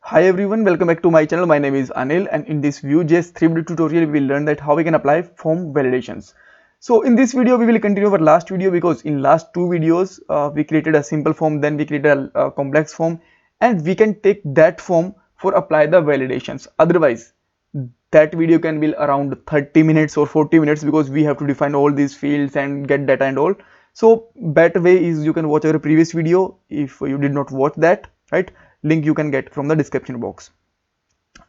Hi everyone, welcome back to my channel. My name is Anil, and in this Vue.js 3D tutorial we will learn that how we can apply form validations. So in this video we will continue our last video, because in last two videos we created a simple form, then we created a complex form, and we can take that form for apply the validations. Otherwise that video can be around 30 minutes or 40 minutes, because we have to define all these fields and get data and all. So better way is you can watch our previous video if you did not watch that, right? Link you can get from the description box.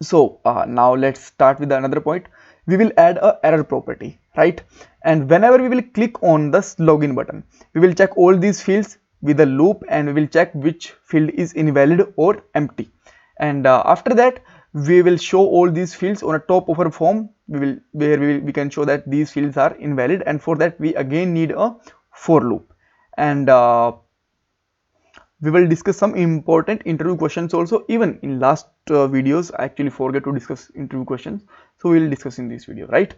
So now let's start with another point. We will add a error property, right? And whenever we will click on this login button, we will check all these fields with a loop, and we will check which field is invalid or empty. And after that we will show all these fields on the top of our form. We can show that these fields are invalid, and for that we again need a for loop. And we will discuss some important interview questions also. Even in last videos I actually forget to discuss interview questions, so we will discuss in this video, right?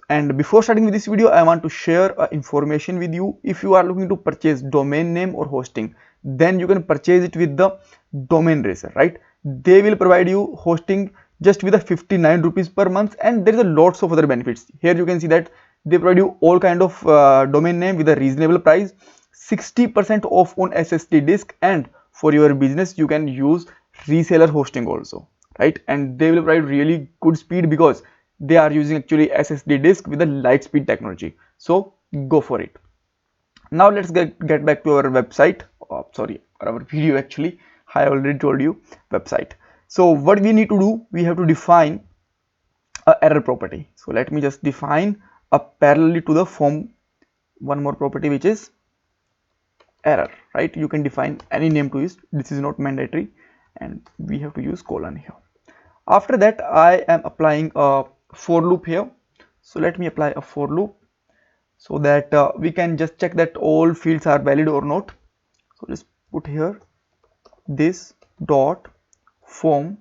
And before starting with this video, I want to share information with you. If you are looking to purchase domain name or hosting, then you can purchase it with the Domain Racer, right? They will provide you hosting just with a 59 rupees per month, and there is a lots of other benefits. Here you can see that they provide you all kind of domain name with a reasonable price, 60% off on SSD disk, and for your business you can use reseller hosting also, right? And they will provide really good speed, because they are using actually SSD disk with a light speed technology. So go for it. Now let's get back to our website. Sorry, our video actually. I already told you website. So what we need to do, we have to define a error property. So let me just define a parallelly to the form one more property, which is error, right? You can define any name to use, this is not mandatory, and we have to use colon here. After that I am applying a for loop here. So let me apply a for loop, so that we can just check that all fields are valid or not. So just put here this dot form,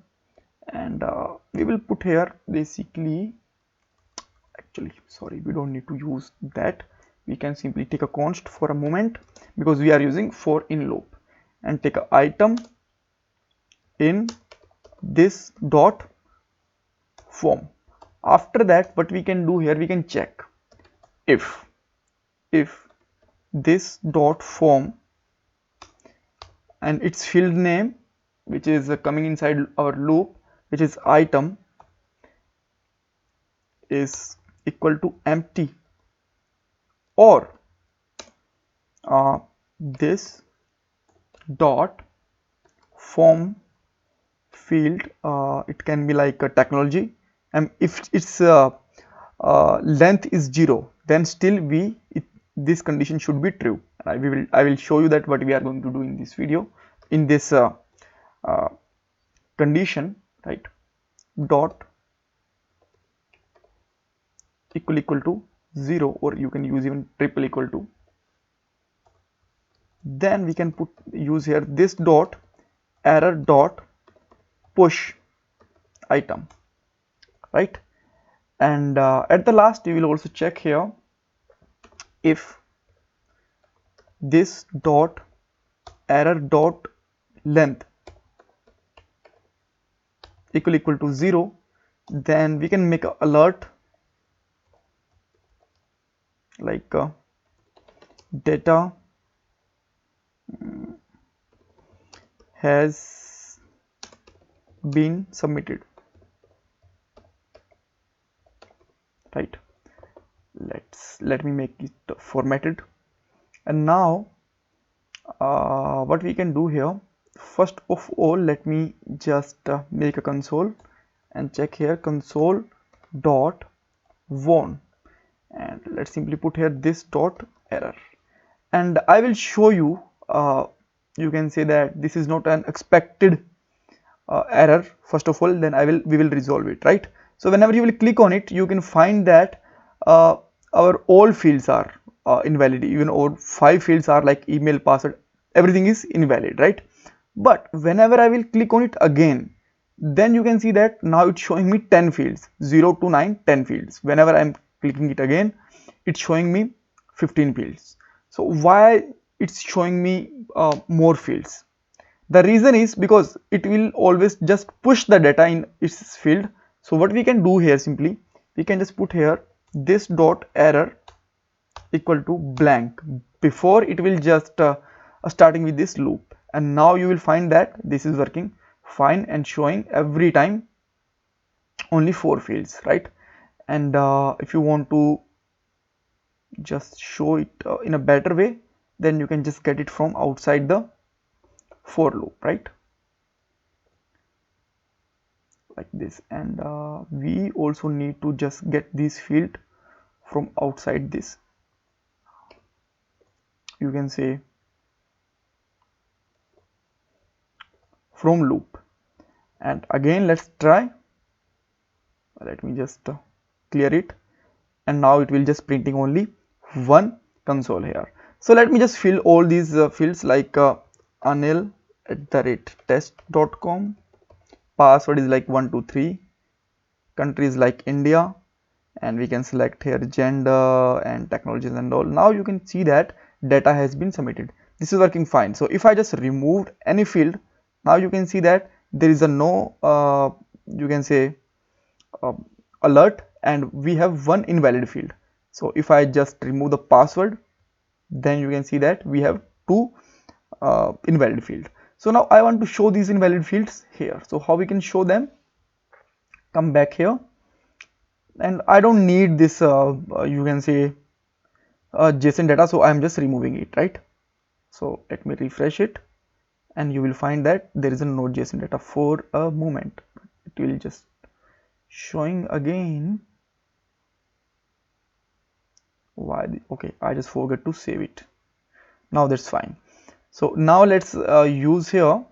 and we will put here basically, actually sorry, we don't need to use that. We can simply take a const for a moment, because we are using for in loop, and take a item in this dot form. After that what we can do here, we can check if this dot form and its field name, which is coming inside our loop, which is item, is equal to empty, or this dot form field, it can be like a technology, and if its length is 0, then still this condition should be true. And I will show you that what we are going to do in this video, in this condition, right? Dot equal to 0, or you can use even triple equal to. Then we can use here this dot error dot push item, right? And at the last we will also check here if this dot error dot length equal to 0, then we can make an alert like data has been submitted, right? Let me make it formatted. And now what we can do here, first of all let me just make a console and check here console dot warn, and let's simply put here this dot error, and I will show you, you can say that this is not an expected error first of all, then we will resolve it, right? So whenever you will click on it, you can find that our all fields are invalid, even all 5 fields are like email, password, everything is invalid, right? But whenever I will click on it again, then you can see that now it's showing me 10 fields, 0 to 9, 10 fields. Whenever I'm clicking it again, it's showing me 15 fields. So why it's showing me more fields? The reason is because it will always just push the data in its field. So what we can do here, simply we can just put here this dot error equal to blank before it will just starting with this loop, and now you will find that this is working fine and showing every time only 4 fields, right? And if you want to just show it in a better way, then you can just get it from outside the for loop, right? Like this. And we also need to just get this field from outside this, you can say from loop. And again let's try, let me just clear it, and now it will just printing only one console here. So let me just fill all these fields like anil@test.com, password is like 123, country is like India, and we can select here gender and technologies and all. Now you can see that data has been submitted. This is working fine. So if I just removed any field, now you can see that there is a no you can say alert, and we have one invalid field. So if I just remove the password, then you can see that we have two invalid field. So now I want to show these invalid fields here. So how we can show them? Come back here, and I don't need this you can say JSON data, so I'm just removing it, right? So let me refresh it, and you will find that there is a no JSON data for a moment. It will just showing again. Why okay, I just forgot to save it. Now that's fine. So now let's use here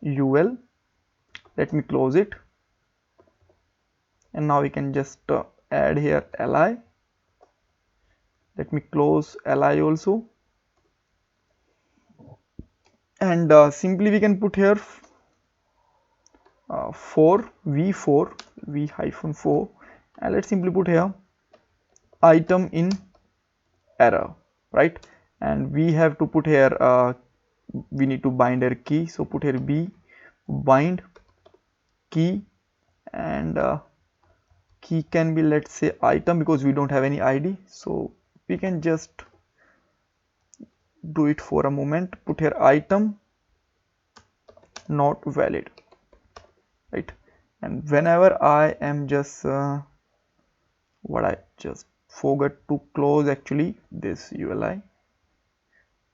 UL. Let me close it, and now we can just add here li. Let me close li also, and simply we can put here v4 v-4, and let's simply put here item in error, right? And we have to put here we need to bind our key, so put here b bind key, and key can be, let's say, item, because we don't have any ID. So we can just do it for a moment. Put here item not valid, right? And whenever I am just what I just forgot to close actually this ULI.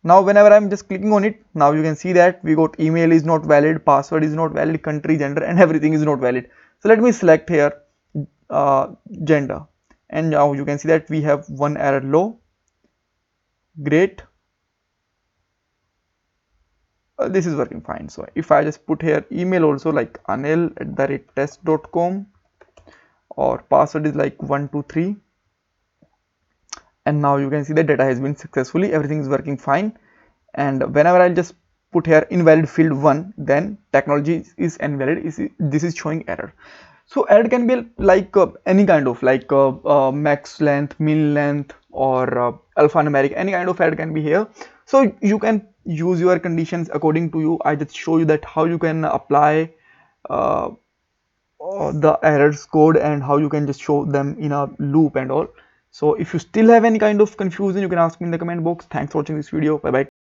Now whenever I'm just clicking on it, now you can see that we got email is not valid, password is not valid, country, gender, and everything is not valid. So let me select here gender, and now you can see that we have one error low. Great. This is working fine. So if I just put here email also like anil@test.com, or password is like 123, and now you can see that data has been successfully, everything is working fine. And whenever I'll just put here invalid field 1, then technology is invalid, this is showing error. So error can be like any kind of like max length, min length, or alphanumeric, any kind of error can be here. So you can use your conditions according to you. I just show you that how you can apply the errors code, and how you can just show them in a loop and all. So if you still have any kind of confusion, you can ask me in the comment box. Thanks for watching this video. Bye bye.